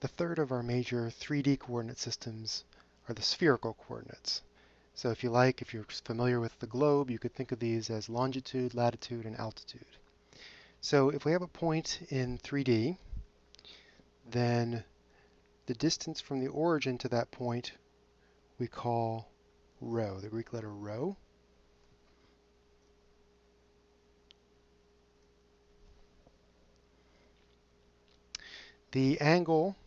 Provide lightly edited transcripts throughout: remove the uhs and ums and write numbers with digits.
The third of our major 3D coordinate systems are the spherical coordinates. So if you're familiar with the globe, you could think of these as longitude, latitude, and altitude. So if we have a point in 3D, then the distance from the origin to that point we call rho, the Greek letter rho. The angle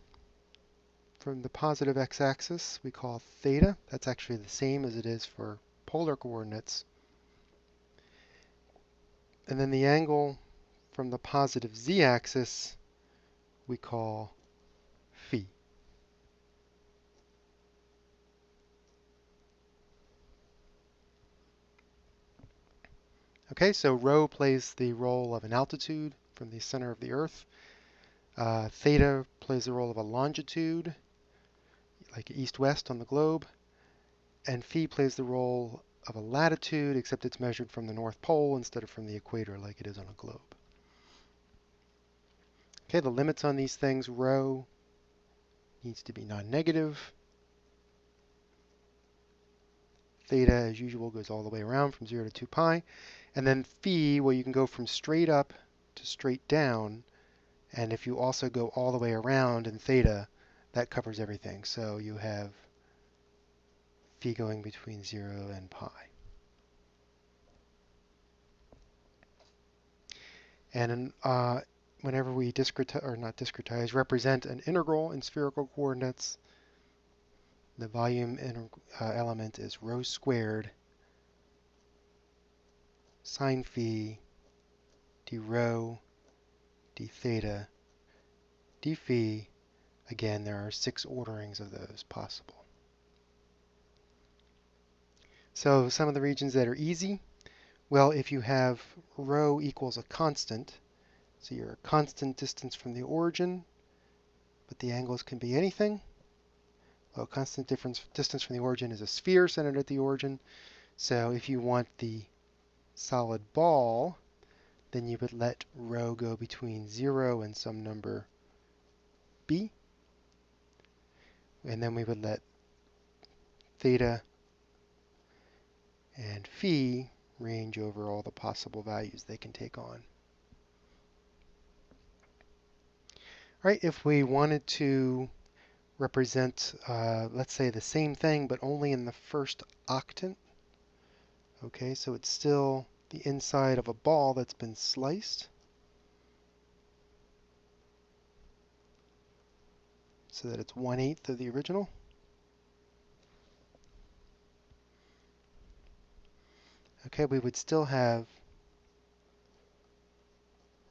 from the positive x-axis we call theta. That's actually the same as it is for polar coordinates. And then the angle from the positive z-axis we call phi. Okay, so rho plays the role of an altitude from the center of the Earth. Theta plays the role of a longitude, like east-west on the globe. And phi plays the role of a latitude, except it's measured from the North Pole instead of from the equator like it is on a globe. Okay, the limits on these things, rho needs to be non-negative. Theta, as usual, goes all the way around from 0 to 2 pi. And then phi, well, you can go from straight up to straight down. And if you also go all the way around in theta, that covers everything. So you have phi going between 0 and pi. And whenever we represent an integral in spherical coordinates, the volume element is rho squared sine phi d rho d theta d phi. Again, there are 6 orderings of those possible. So some of the regions that are easy, well, if you have rho equals a constant, so you're a constant distance from the origin, but the angles can be anything. Well, constant distance from the origin is a sphere centered at the origin. So if you want the solid ball, then you would let rho go between 0 and some number b. And then we would let theta and phi range over all the possible values they can take on. All right, if we wanted to represent, let's say, the same thing, but only in the first octant. Okay, so it's still the inside of a ball that's been sliced. So that it's 1/8 of the original. Okay, we would still have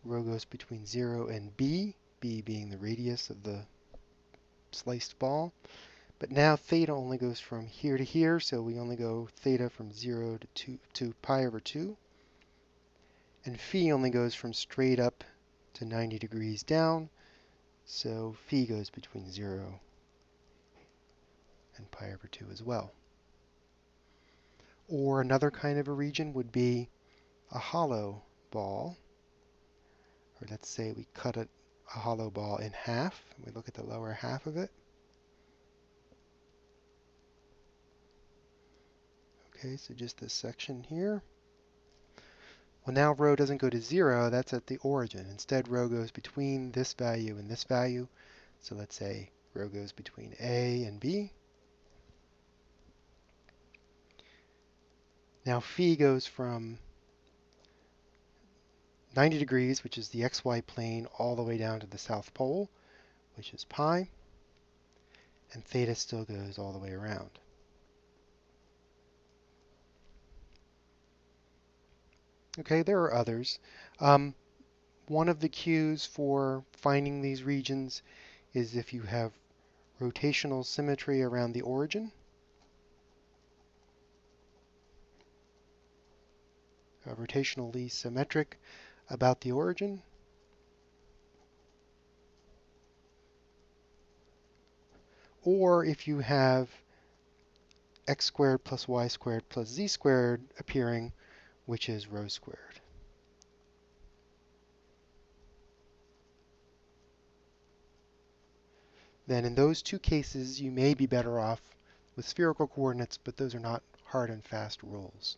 rho goes between 0 and b being the radius of the sliced ball. But now theta only goes from here to here, so we only go theta from 0 to pi over 2. And phi only goes from straight up to 90 degrees down, so phi goes between 0 and pi over 2 as well. Or another kind of a region would be a hollow ball. Or let's say we cut a hollow ball in half, and we look at the lower half of it. Okay, so just this section here. Well, now rho doesn't go to 0, that's at the origin. Instead, rho goes between this value and this value. So let's say rho goes between A and B. Now phi goes from 90 degrees, which is the xy plane, all the way down to the South Pole, which is pi. And theta still goes all the way around. Okay, there are others. One of the cues for finding these regions is if you have rotational symmetry around the origin. Rotationally symmetric about the origin. Or if you have x squared plus y squared plus z squared appearing, which is rho squared. then in those two cases you may be better off with spherical coordinates, but those are not hard and fast rules.